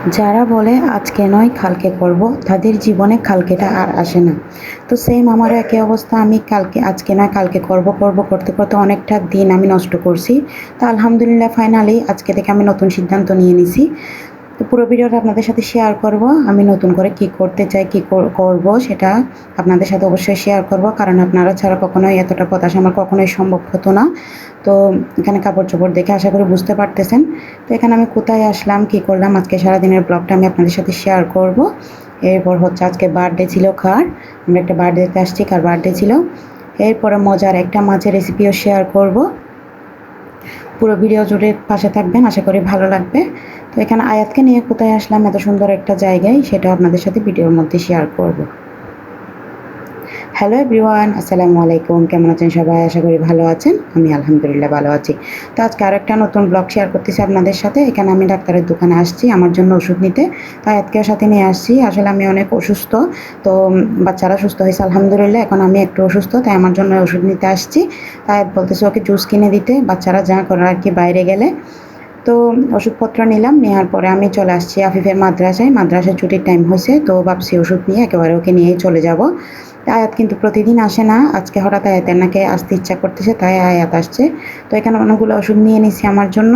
যারা বলে আজকে নয় কালকে করব, তাদের জীবনে কালকেটা আর আসে না। তো সেম আমারও একই অবস্থা। আমি আজকে নয় কালকে করব করব করতে করতে অনেকটা দিন আমি নষ্ট করছি। তো আলহামদুলিল্লাহ ফাইনালি আজকে থেকে আমি নতুন সিদ্ধান্ত নিয়ে নিছি। তো পুরো ভিডিওটা আপনাদের সাথে শেয়ার করব। আমি নতুন করে কি করতে চাই, কি করব সেটা আপনাদের সাথে অবশ্যই শেয়ার করব, কারণ আপনারা ছাড়া কখনোই এতটা পথ আসা আমার কখনোই সম্ভব হতো না। তো এখানে কাপড়-চোপড় দেখে আশা করি বুঝতে পারতেছেন। তো এখানে আমি কোথায় আসলাম, কি করলাম, আজকে সারাদিনের ব্লগটা আমি আপনাদের সাথে শেয়ার করব। এরপর হচ্ছে আজকে বার্থডে ছিল কার, আমরা একটা বার্থডেতে আসছি, কার বার্থডে ছিল। এরপরে মজার একটা মাছের রেসিপিও শেয়ার করব। পুরো ভিডিও জুড়ে পাশে থাকবেন, আশা করি ভালো লাগবে। তো এখানে আয়াতকে নিয়ে কোথায় আসলাম এত সুন্দর একটা জায়গায়, সেটা আপনাদের সাথে ভিডিওর মধ্যে শেয়ার করব। হ্যালো এভরিওয়ান, আসসালামু আলাইকুম। কেমন আছেন সবাই? আশা করি ভালো আছেন। আমি আলহামদুলিল্লাহ ভালো আছি। তো আজকে আরেকটা নতুন ব্লগ শেয়ার করতেছি আপনাদের সাথে। এখানে আমি ডাক্তারের দোকানে আসছি আমার জন্য ওষুধ নিতে। তো আয়াতকেও সাথে নিয়ে আসছি। আসলে আমি অনেক অসুস্থ। তো বাচ্চারা সুস্থ হয়েছে আলহামদুলিল্লাহ। এখন আমি একটু অসুস্থ, তাই আমার জন্য ওষুধ নিতে আসছি। তো আয়াত বলতেছে ওকে জুস কিনে দিতে, বাচ্চারা যা করে আর কি বাইরে গেলে। তো ওষুধপত্র নিলাম, নেওয়ার পরে আমি চলে আসছি আফিফের মাদ্রাসায়। মাদ্রাসায় ছুটির টাইম হয়েছে, তো ভাবছি ওষুধ নিয়ে একেবারে ওকে নিয়েই চলে যাব। আয়াত কিন্তু প্রতিদিন আসে না, আজকে হঠাৎ আয়াতের নাকি আসতে ইচ্ছা করতেছে, তাই আয়াত আসছে। তো এখানে অনেকগুলো ওষুধ নিয়ে নিছি আমার জন্য।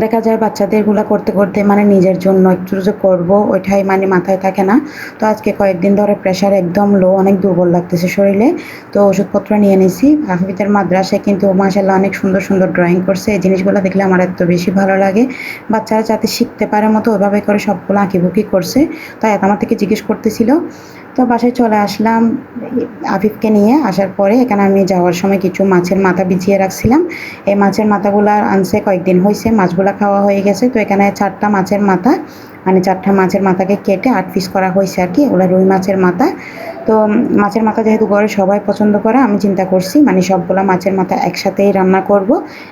দেখা যায় বাচ্চাদেরগুলা করতে করতে মানে নিজের জন্য একটু যে করবো ওইটাই মানে মাথায় থাকে না। তো আজকে কয়েকদিন ধরে প্রেশার একদম লো, অনেক দুর্বল লাগতেছে শরীরে। তো ওষুধপত্র নিয়ে নিছি। আফিফের মাদ্রাসায় কিন্তু মাশাআল্লাহ অনেক সুন্দর সুন্দর ড্রয়িং করছে। এই জিনিসগুলো দেখলে আমার এত বেশি ভালো লাগে। বাচ্চারা যাতে শিখতে পারে মতো ওইভাবে করে সবগুলো আঁকিবুকি করছে। তাই আমার থেকে জিজ্ঞেস করতেছিল। তো বাসায় চলে আসলাম আফিফকে নিয়ে। আসার পরে এখানে আমি যাওয়ার সময় কিছু মাছের মাথা বিছিয়ে রাখছিলাম। এই মাছের মাথাগুলা আনছে কয়েকদিন হয়েছে, মাছগুলা খাওয়া হয়ে গেছে। তো এখানে 4টা মাছের মাথা, মানে 4টা মাছের মাথাকে কেটে 8 পিস করা হয়েছে আর কি। ওগুলো রুই মাছের মাথা। তো মাছের মাথা যেহেতু ঘরে সবাই পছন্দ করে, আমি চিন্তা করছি মানে সবগুলা মাছের মাথা একসাথেই রান্না করব।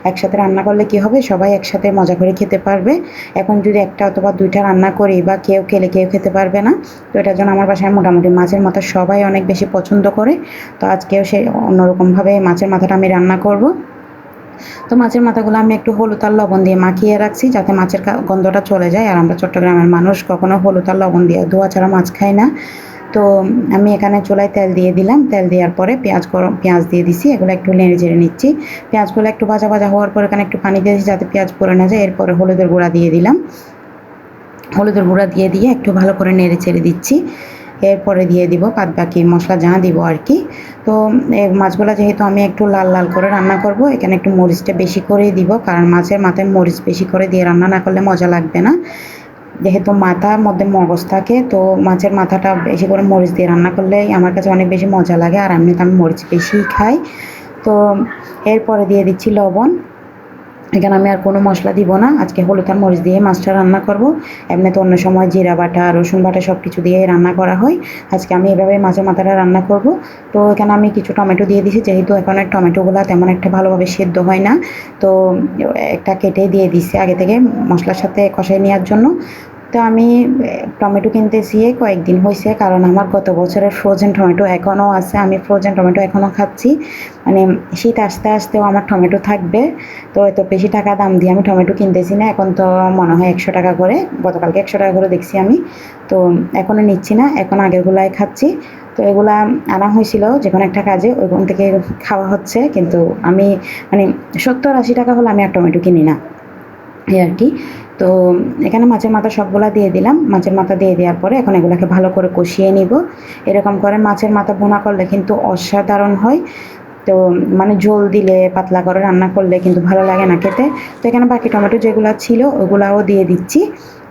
একসাথে রান্না করলে কি হবে, সবাই একসাথে মজা করে খেতে পারবে। এখন যদি একটা অথবা 2টা রান্না করি বা কেউ খেলে কেউ খেতে পারবে না। তো এটার জন্য আমার বাসায় মোটামুটি মাছের মাথা সবাই অনেক বেশি পছন্দ করে। তো আজকেও সে অন্যরকমভাবে মাছের মাথাটা আমি রান্না করব। তো মাছের মাথাগুলো আমি একটু হলুদ আর লবণ দিয়ে মাখিয়ে রাখছি, যাতে মাছের গন্ধটা চলে যায়। আর আমরা চট্টগ্রামের মানুষ কখনো হলুদ আর লবণ দিয়ে ধোয়া ছাড়া মাছ খাই না। তো আমি এখানে চুলায় তেল দিয়ে দিলাম। তেল দেওয়ার পরে পেঁয়াজ দিয়ে দিছি। এগুলো একটু নেড়ে চেড়ে নিচ্ছি। পেঁয়াজগুলো একটু ভাজা ভাজা হওয়ার পর এখানে একটু পানি দিয়েছি যাতে পেঁয়াজ পড়ে না যায়। এরপরে হলুদের গুঁড়া দিয়ে দিলাম। হলুদের গুঁড়া দিয়ে একটু ভালো করে নেড়ে চেড়ে দিচ্ছি। এরপরে দিয়ে দিব বাদবাকি মশলা যা দিব আর কি। তো এই মাছগুলো যেহেতু আমি একটু লাল লাল করে রান্না করব, এখানে একটু মরিচটা বেশি করেই দিব, কারণ মাছের মাথায় মরিচ বেশি করে দিয়ে রান্না না করলে মজা লাগবে না। যেহেতু মাথার মধ্যে মগজ থাকে, তো মাছের মাথাটা বেশি করে মরিচ দিয়ে রান্না করলে আমার কাছে অনেক বেশি মজা লাগে। আর এমনিতে আমি মরিচ বেশিই খাই। তো এরপরে দিয়ে দিচ্ছি লবণ। এখানে আমি আর কোনো মশলা দিব না, আজকে হলুদ আর মরিচ দিয়ে মাছটা রান্না করব। এমনিতে অন্য সময় জিরা বাটা রসুন বাটা সব কিছু দিয়ে রান্না করা হয়। আজকে আমি এভাবে মাছের মাথাটা রান্না করব। তো এখানে আমি কিছু টমেটো দিয়ে দিছি, যেহেতু এখন টমেটোগুলো তেমন একটা ভালোভাবে সেদ্ধ হয় না। তো একটা কেটে দিয়ে দিছি আগে থেকে মশলার সাথে কষাই নেওয়ার জন্য। তো আমি টমেটো কিনতেছি কয়েকদিন হয়েছে, কারণ আমার গত বছরের ফ্রোজেন টমেটো এখনও আছে। আমি ফ্রোজেন টমেটো এখনও খাচ্ছি। মানে শীত আসতে আসতেও আমার টমেটো থাকবে। তো এত বেশি টাকা দাম দিয়ে আমি টমেটো কিনতেছি না। এখন তো মনে হয় 100 টাকা করে, গতকালকে 100 টাকা করে দেখছি আমি। তো এখনও নিচ্ছি না, এখন আগেরগুলাই খাচ্ছি। তো এগুলা আনা হয়েছিল যে কোনো একটা কাজে, ওইখান থেকে খাওয়া হচ্ছে। কিন্তু আমি মানে 70-80 টাকা হলে আমি আর টমেটো কিনি না, এই আর কি। তো এখানে মাছের মাথা সবগুলা দিয়ে দিলাম। মাছের মাথা দিয়ে দেওয়ার পরে এখন এগুলোকে ভালো করে কষিয়ে নিব। এরকম করে মাছের মাথা ভুনা করলে কিন্তু অসাধারণ হয়। তো মানে ঝোল দিলে পাতলা করে রান্না করলে কিন্তু ভালো লাগে না খেতে। তো এখানে বাকি টমেটো যেগুলো ছিল ওগুলাও দিয়ে দিচ্ছি।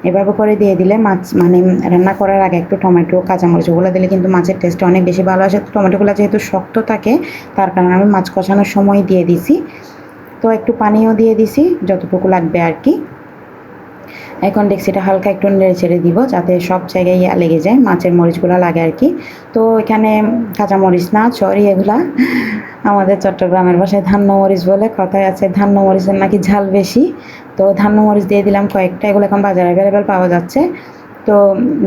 এভাবে করে দিয়ে দিলে মাছ মানে রান্না করার আগে একটু টমেটো কাঁচামরিচ ওগুলো দিলে কিন্তু মাছের টেস্টটা অনেক বেশি ভালো আসে। তো টমেটোগুলো যেহেতু শক্ত থাকে, তার কারণে আমি মাছ কষানোর সময় দিয়ে দিছি। তো একটু পানিও দিয়ে দিছি যতটুকু লাগবে আর কি। এখন ডেক্সিটা হালকা একটু নেড়ে ছেড়ে দিব, যাতে সব জায়গায় লেগে যায়, মাছের মরিচগুলো লাগে আর কি। তো এখানে কাঁচামরিচ না, সরি, এগুলা আমাদের চট্টগ্রামের ভাষায় ধান্য মরিচ বলে। কথায় আছে ধান্য মরিচের নাকি ঝাল বেশি। তো ধান্য মরিচ দিয়ে দিলাম কয়েকটা। এগুলো এখন বাজারে অ্যাভেলেবেল পাওয়া যাচ্ছে। তো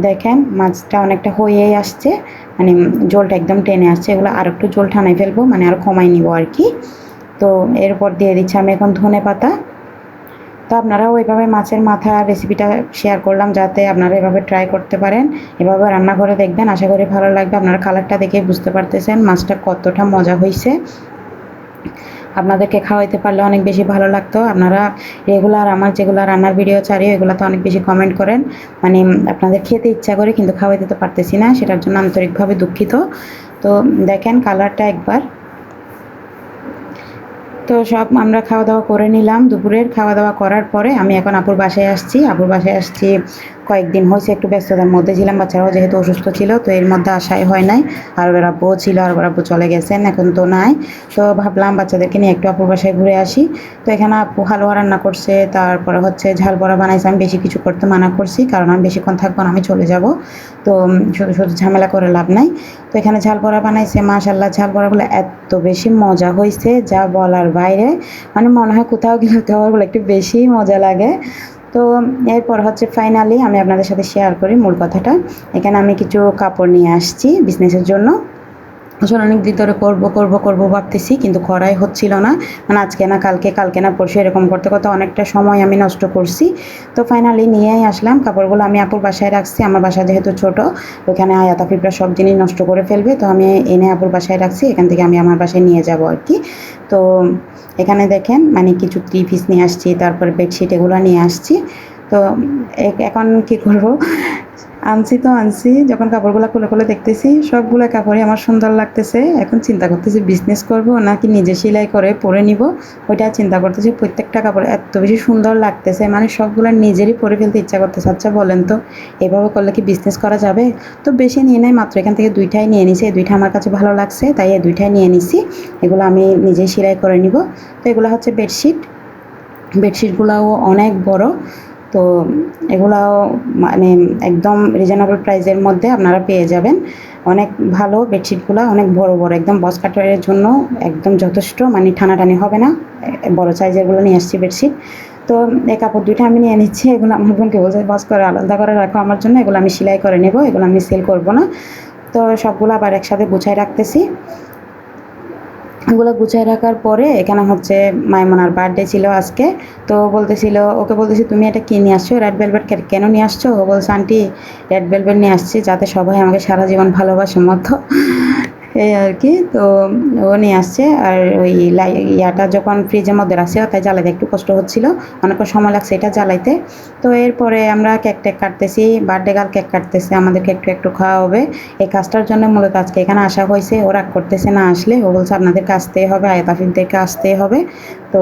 দেখেন মাছটা অনেকটা হয়েই আসছে, মানে ঝোলটা একদম টেনে আসছে। এগুলো আর একটু ঝোল ঠানাই ফেলবো, মানে আরও কমাই নিব আর কি। তো এরপর দিয়ে দিচ্ছি আমি এখন ধনে পাতা। তো আপনারাও ওইভাবে মাছের মাথা রেসিপিটা শেয়ার করলাম যাতে আপনারা এভাবে ট্রাই করতে পারেন, এভাবে রান্না করে দেখবেন, আশা করি ভালো লাগবে। আপনারা কালারটা দেখে বুঝতে পারতেছেন মাছটা কতটা মজা হয়েছে। আপনাদেরকে খাওয়াইতে পারলে অনেক বেশি ভালো লাগতো। আপনারা রেগুলার আমার যেগুলো রান্নার ভিডিও ছাড়ি এগুলোতে অনেক বেশি কমেন্ট করেন, মানে আপনাদের খেতে ইচ্ছা করে কিন্তু খাওয়াইতে তো পারতেছি না, সেটার জন্য আন্তরিকভাবে দুঃখিত। তো দেখেন কালারটা একবার। তো সব আমরা খাওয়া দাওয়া করে নিলাম, দুপুরের খাওয়া দাওয়া করার পরে আমি এখন আপুর বাসায় আসছি। কয়েকদিন হয়েছে একটু ব্যস্ততার মধ্যে ছিলাম, বাচ্চারাও যেহেতু অসুস্থ ছিল, তো এর মধ্যে আসাই হয় নাই। আর ওর আব্বুও ছিল, আর ওর আব্বু চলে গেছেন, এখন তো নাই। তো ভাবলাম বাচ্চাদেরকে নিয়ে একটু আপুর বাসায় ঘুরে আসি। তো এখানে আপু হালুয়া রান্না করছে, তারপরে হচ্ছে ঝাল বড়া বানাইছে। আমি বেশি কিছু করতে মানা করছি, কারণ আমি বেশিক্ষণ থাকবো না, আমি চলে যাব। তো শুধু শুধু ঝামেলা করে লাভ নাই। তো এখানে ঝাল বড়া বানাইছে, মাশাল্লাহ ঝাল বড়াগুলো এত বেশি মজা হয়েছে যা বলার বাইরে, মানে মনে হয় কোথাও গেলে খাবারগুলো একটু বেশি মজা লাগে। তো এরপর হচ্ছে ফাইনালি আমি আপনাদের সাথে শেয়ার করি মূল কথাটা। এখানে আমি কিছু কাপড় নিয়ে আসছি বিজনেসের জন্য। আসলে অনেক দিন ধরে করবো ভাবতেছি, কিন্তু করাই হচ্ছিল না। মানে আজকে না কালকে, কালকে না পরশু, এরকম করতে করতে অনেকটা সময় আমি নষ্ট করছি। তো ফাইনালি নিয়েই আসলাম কাপড়গুলো। আমি আপুর বাসায় রাখছি, আমার বাসা যেহেতু ছোটো, ওখানে আয়াত আফিফরা সব জিনিস নষ্ট করে ফেলবে, তো আমি এনে আপুর বাসায় রাখছি। এখান থেকে আমি আমার বাসায় নিয়ে যাব আর কি। তো এখানে দেখেন মানে কিছু 3 পিস নিয়ে আসছি, তারপর বেডশিট এগুলো নিয়ে আসছি। তো এখন কি করব, আনছি, যখন কাপড়গুলো খুলে খুলে দেখতেছি সবগুলো কাপড়ই আমার সুন্দর লাগতেছে। এখন চিন্তা করতেছি বিজনেস করব নাকি নিজে সেলাই করে পরে নিব, ওইটা চিন্তা করতেছি। প্রত্যেকটা কাপড় এত বেশি সুন্দর লাগতেছে, মানে সবগুলো নিজেরই পরে ফেলতে ইচ্ছা করতেছে। আচ্ছা বলেন তো এভাবে করলে কি বিজনেস করা যাবে? তো বেশি নিয়ে নেয়, মাত্র এখান থেকে 2টাই নিয়ে নিছি। এই 2টা আমার কাছে ভালো লাগছে, তাই এই 2টাই নিয়ে নিছি। এগুলো আমি নিজেই সেলাই করে নিব। তো এগুলো হচ্ছে বেডশিটগুলোও অনেক বড়। তো এগুলাও মানে একদম রিজনেবল প্রাইসের মধ্যে আপনারা পেয়ে যাবেন। অনেক ভালো বেডশিটগুলো, অনেক বড় একদম বস কাটারের জন্য একদম যথেষ্ট, মানে টানাটানি হবে না। বড় সাইজেরগুলো নিয়ে আসছি বেডশিট। তো এই কাপড় 2টা আমি নিয়ে নিচ্ছি। এগুলো আমার বোনকে বলছে বস করে আলাদা করে রাখো আমার জন্য, এগুলো আমি সেলাই করে নেব, এগুলো আমি সেল করব না। তো সবগুলো আবার একসাথে গুছায় রাখতেছি। এগুলো গুছিয়ে রাখার পরে এখানে হচ্ছে মাইমুনার বার্থডে ছিল আজকে। তো ওকে বলতেছি তুমি এটা কী নিয়ে আসছো, রেড ভেলভেট কেন নিয়ে আসছো? ও বলছে আন্টি রেড ভেলভেট নিয়ে আসছি যাতে সবাই আমাকে সারা জীবন ভালোবাসে মতো, এই আর কি। তো ও নিয়ে আসছে। আর ওই ইয়াটা যখন ফ্রিজের মধ্যে রাখছে তাই জ্বালাইতে একটু কষ্ট হচ্ছিল, অনেকটা সময় লাগছে এটা জ্বালাইতে। তো এরপরে আমরা কেক কাটতেছি, বার্থডে গার্ল কেক কাটতেছে, আমাদেরকে একটু একটু খাওয়া হবে। এই কাজটার জন্য মূলত আজকে এখানে আসা হয়েছে। ও রাগ করতেছে না আসলে, ও বলছে আপনাদেরকে আসতেই হবে, আয়াত আফিফদেরকে আসতেই হবে। তো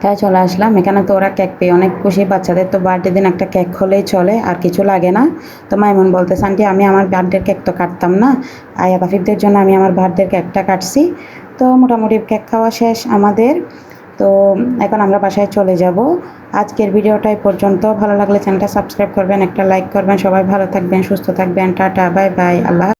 তাই চলে আসলাম এখানে। তো ওরা কেক পেয়ে অনেক খুশি, বাচ্চাদের তো বার্থডে দিন একটা কেক হলেই চলে, আর কিছু লাগে না। তো মাইমুন বলতেছে আন্টি আমি আমার বার্থডের কেক তো কাটতাম না, আয়াত আফিফদের জন্য আমি আমার বার্থডের কেকটা কাটছি। তো মোটামুটি কেক খাওয়া শেষ আমাদের। তো এখন আমরা বাসায় চলে যাব। আজকের ভিডিওটা এই পর্যন্ত। ভালো লাগলে চ্যানেলটা সাবস্ক্রাইব করবেন, একটা লাইক করবেন। সবাই ভালো থাকবেন, সুস্থ থাকবেন। টাটা, বাই বাই, আল্লাহ।